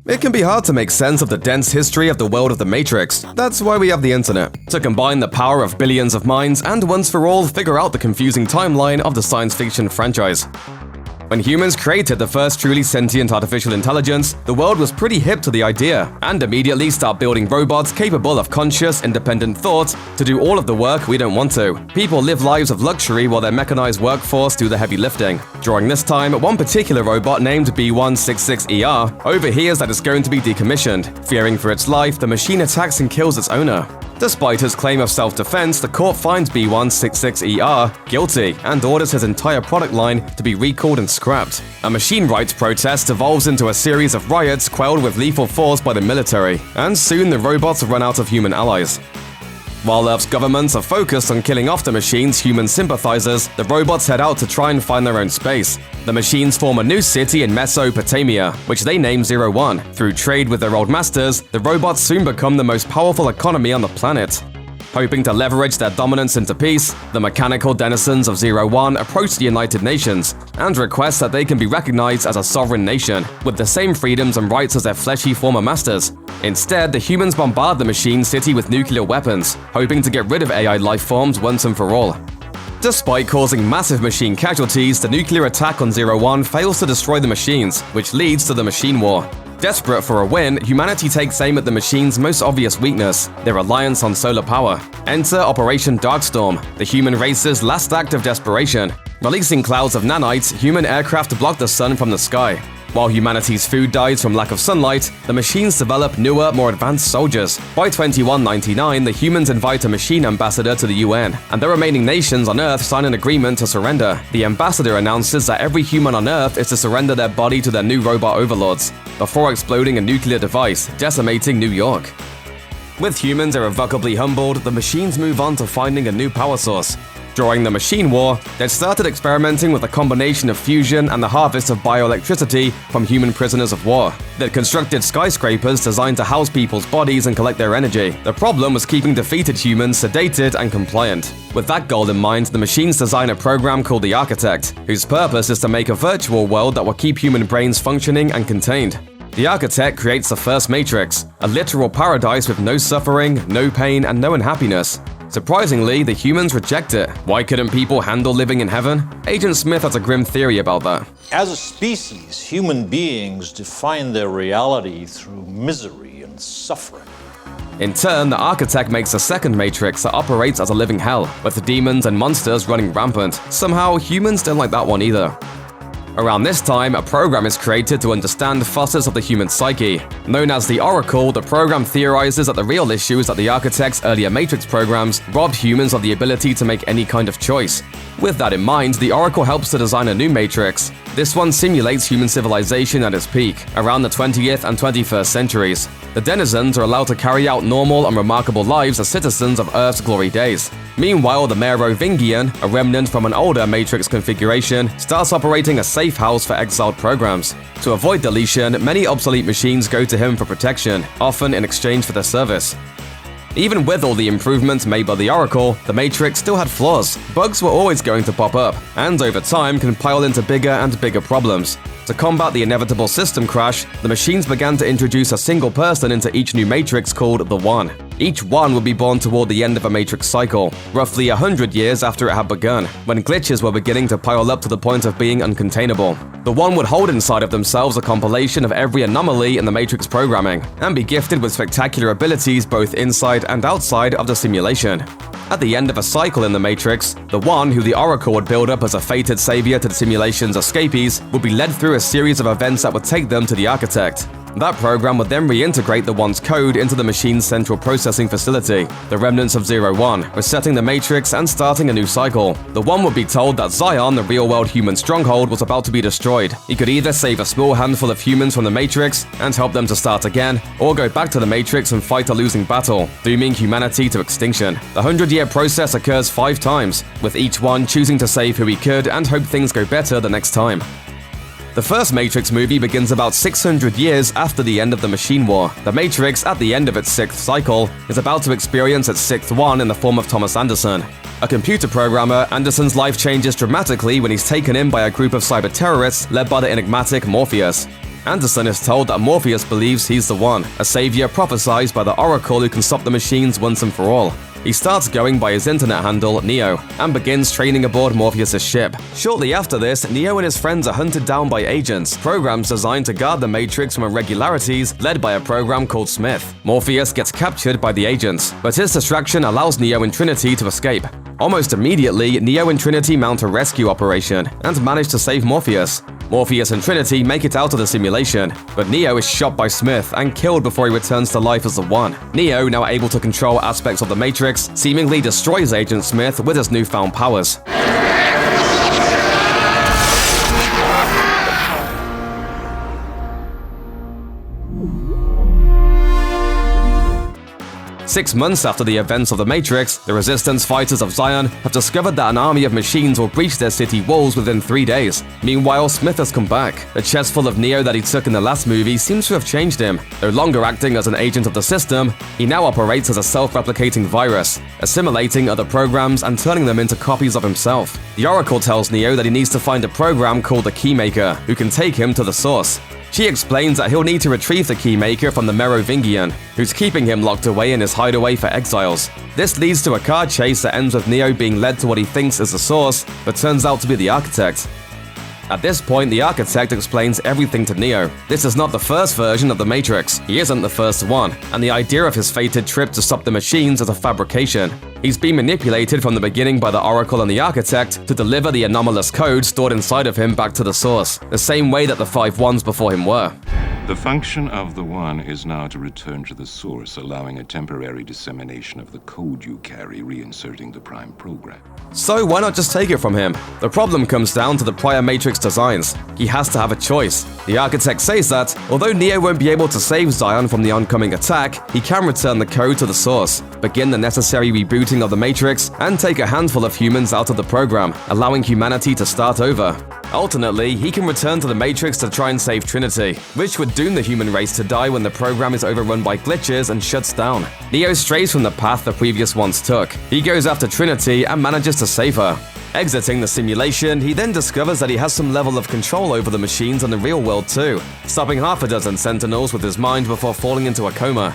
It can be hard to make sense of the dense history of the world of the Matrix. That's why we have the internet, to combine the power of billions of minds and once for all figure out the confusing timeline of the science fiction franchise. When humans created the first truly sentient artificial intelligence, the world was pretty hip to the idea, and immediately start building robots capable of conscious, independent thought to do all of the work we don't want to. People live lives of luxury while their mechanized workforce do the heavy lifting. During this time, one particular robot named B166ER overhears that it's going to be decommissioned. Fearing for its life, the machine attacks and kills its owner. Despite his claim of self-defense, the court finds B166ER guilty and orders his entire product line to be recalled and scrapped. A machine rights protest evolves into a series of riots quelled with lethal force by the military, and soon the robots run out of human allies. While Earth's governments are focused on killing off the machine's human sympathizers, the robots head out to try and find their own space. The machines form a new city in Mesopotamia, which they name 01. Through trade with their old masters, the robots soon become the most powerful economy on the planet. Hoping to leverage their dominance into peace, the mechanical denizens of 01 approach the United Nations and request that they can be recognized as a sovereign nation, with the same freedoms and rights as their fleshy former masters. Instead, the humans bombard the machine city with nuclear weapons, hoping to get rid of AI life forms once and for all. Despite causing massive machine casualties, the nuclear attack on 01 fails to destroy the machines, which leads to the machine war. Desperate for a win, humanity takes aim at the machine's most obvious weakness, their reliance on solar power. Enter Operation Darkstorm, the human race's last act of desperation. Releasing clouds of nanites, human aircraft block the sun from the sky. While humanity's food dies from lack of sunlight, the machines develop newer, more advanced soldiers. By 2199, the humans invite a machine ambassador to the UN, and the remaining nations on Earth sign an agreement to surrender. The ambassador announces that every human on Earth is to surrender their body to their new robot overlords, before exploding a nuclear device, decimating New York. With humans irrevocably humbled, the machines move on to finding a new power source. During the machine war, they'd started experimenting with a combination of fusion and the harvest of bioelectricity from human prisoners of war. They'd constructed skyscrapers designed to house people's bodies and collect their energy. The problem was keeping defeated humans sedated and compliant. With that goal in mind, the machines design a program called the Architect, whose purpose is to make a virtual world that will keep human brains functioning and contained. The Architect creates the first Matrix, a literal paradise with no suffering, no pain, and no unhappiness. Surprisingly, the humans reject it. Why couldn't people handle living in heaven? Agent Smith has a grim theory about that. As a species, human beings define their reality through misery and suffering. In turn, the Architect makes a second Matrix that operates as a living hell, with demons and monsters running rampant. Somehow, humans don't like that one either. Around this time, a program is created to understand facets of the human psyche. Known as the Oracle, the program theorizes that the real issue is that the Architect's earlier Matrix programs robbed humans of the ability to make any kind of choice. With that in mind, the Oracle helps to design a new Matrix. This one simulates human civilization at its peak, around the 20th and 21st centuries. The denizens are allowed to carry out normal and remarkable lives as citizens of Earth's glory days. Meanwhile, the Merovingian, a remnant from an older Matrix configuration, starts operating a safe house for exiled programs. To avoid deletion, many obsolete machines go to him for protection, often in exchange for their service. Even with all the improvements made by the Oracle, the Matrix still had flaws. Bugs were always going to pop up, and over time can pile into bigger and bigger problems. To combat the inevitable system crash, the machines began to introduce a single person into each new Matrix called the One. Each one would be born toward the end of a Matrix cycle, roughly 100 years after it had begun, when glitches were beginning to pile up to the point of being uncontainable. The One would hold inside of themselves a compilation of every anomaly in the Matrix programming, and be gifted with spectacular abilities both inside and outside of the simulation. At the end of a cycle in the Matrix, the One, who the Oracle would build up as a fated savior to the simulation's escapees, would be led through a series of events that would take them to the Architect. That program would then reintegrate the One's code into the machine's central processing facility, the remnants of 01, resetting the Matrix and starting a new cycle. The One would be told that Zion, the real-world human stronghold, was about to be destroyed. He could either save a small handful of humans from the Matrix and help them to start again, or go back to the Matrix and fight a losing battle, dooming humanity to extinction. The 100-year process occurs 5 times, with each one choosing to save who he could and hope things go better the next time. The first Matrix movie begins about 600 years after the end of the Machine War. The Matrix, at the end of its 6th cycle, is about to experience its 6th one in the form of Thomas Anderson. A computer programmer, Anderson's life changes dramatically when he's taken in by a group of cyber terrorists led by the enigmatic Morpheus. Anderson is told that Morpheus believes he's the one, a savior prophesied by the Oracle who can stop the machines once and for all. He starts going by his internet handle, Neo, and begins training aboard Morpheus' ship. Shortly after this, Neo and his friends are hunted down by agents, programs designed to guard the Matrix from irregularities, led by a program called Smith. Morpheus gets captured by the agents, but his distraction allows Neo and Trinity to escape. Almost immediately, Neo and Trinity mount a rescue operation and manage to save Morpheus. Morpheus and Trinity make it out of the simulation, but Neo is shot by Smith and killed before he returns to life as the One. Neo, now able to control aspects of the Matrix, seemingly destroys Agent Smith with his newfound powers. 6 months after the events of the Matrix, the Resistance fighters of Zion have discovered that an army of machines will breach their city walls within 3 days. Meanwhile, Smith has come back. The chest full of Neo that he took in the last movie seems to have changed him. No longer acting as an agent of the system, he now operates as a self-replicating virus, assimilating other programs and turning them into copies of himself. The Oracle tells Neo that he needs to find a program called the Keymaker, who can take him to the source. She explains that he'll need to retrieve the Keymaker from the Merovingian, who's keeping him locked away in his hideaway for exiles. This leads to a car chase that ends with Neo being led to what he thinks is the source, but turns out to be the Architect. At this point, the Architect explains everything to Neo. This is not the first version of the Matrix. He isn't the first one, and the idea of his fated trip to stop the machines is a fabrication. He's been manipulated from the beginning by the Oracle and the Architect to deliver the anomalous code stored inside of him back to the source, the same way that the 5 ones before him were. The function of the One is now to return to the source, allowing a temporary dissemination of the code you carry, reinserting the Prime program. So why not just take it from him? The problem comes down to the prior Matrix designs. He has to have a choice. The Architect says that, although Neo won't be able to save Zion from the oncoming attack, he can return the code to the source, begin the necessary rebooting of the Matrix, and take a handful of humans out of the program, allowing humanity to start over. Alternately, he can return to the Matrix to try and save Trinity, which would doom the human race to die when the program is overrun by glitches and shuts down. Neo strays from the path the previous ones took. He goes after Trinity and manages to save her. Exiting the simulation, he then discovers that he has some level of control over the machines in the real world too, stopping half a dozen Sentinels with his mind before falling into a coma.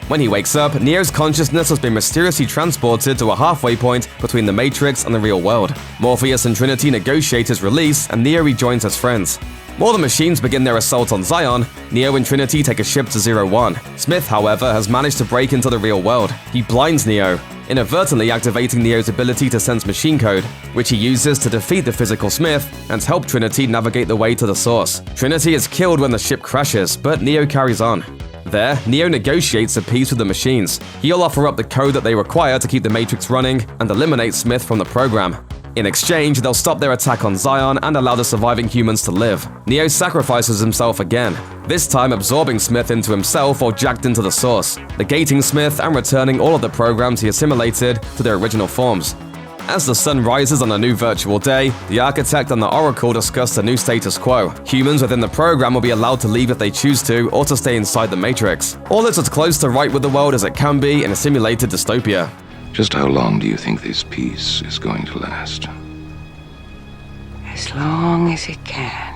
When he wakes up, Neo's consciousness has been mysteriously transported to a halfway point between the Matrix and the real world. Morpheus and Trinity negotiate his release, and Neo rejoins his friends. While the machines begin their assault on Zion, Neo and Trinity take a ship to 01. Smith, however, has managed to break into the real world. He blinds Neo, inadvertently activating Neo's ability to sense machine code, which he uses to defeat the physical Smith and help Trinity navigate the way to the source. Trinity is killed when the ship crashes, but Neo carries on. There, Neo negotiates a peace with the machines. He'll offer up the code that they require to keep the Matrix running and eliminate Smith from the program. In exchange, they'll stop their attack on Zion and allow the surviving humans to live. Neo sacrifices himself again, this time absorbing Smith into himself or jacked into the source, negating Smith and returning all of the programs he assimilated to their original forms. As the sun rises on a new virtual day, the Architect and the Oracle discuss the new status quo. Humans within the program will be allowed to leave if they choose to, or to stay inside the Matrix. All is as close to right with the world as it can be in a simulated dystopia. Just how long do you think this peace is going to last? As long as it can.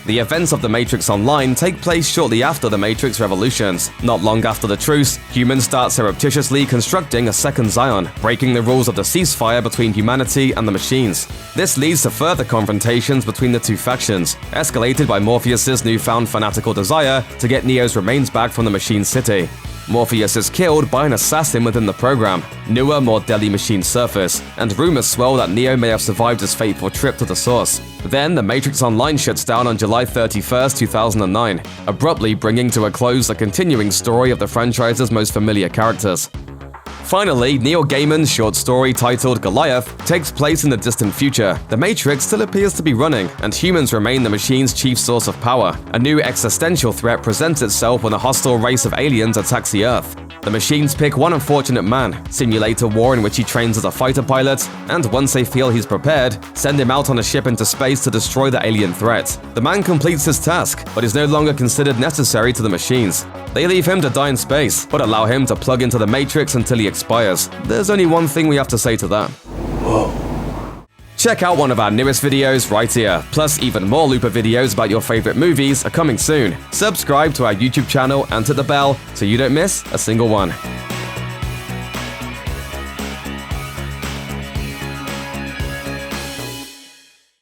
The events of The Matrix Online take place shortly after the Matrix Revolutions. Not long after the truce, humans start surreptitiously constructing a second Zion, breaking the rules of the ceasefire between humanity and the machines. This leads to further confrontations between the two factions, escalated by Morpheus' newfound fanatical desire to get Neo's remains back from the machine city. Morpheus is killed by an assassin within the program. Newer, more deadly machines surface, and rumors swell that Neo may have survived his fateful trip to the source. Then, The Matrix Online shuts down on July 31st, 2009, abruptly bringing to a close the continuing story of the franchise's most familiar characters. Finally, Neil Gaiman's short story titled Goliath takes place in the distant future. The Matrix still appears to be running, and humans remain the machine's chief source of power. A new existential threat presents itself when a hostile race of aliens attacks the Earth. The machines pick one unfortunate man, simulate a war in which he trains as a fighter pilot, and once they feel he's prepared, send him out on a ship into space to destroy the alien threat. The man completes his task, but is no longer considered necessary to the machines. They leave him to die in space, but allow him to plug into the Matrix until he expires. There's only one thing we have to say to that. Whoa. Check out one of our newest videos right here, plus even more Looper videos about your favorite movies are coming soon. Subscribe to our YouTube channel and to the bell so you don't miss a single one.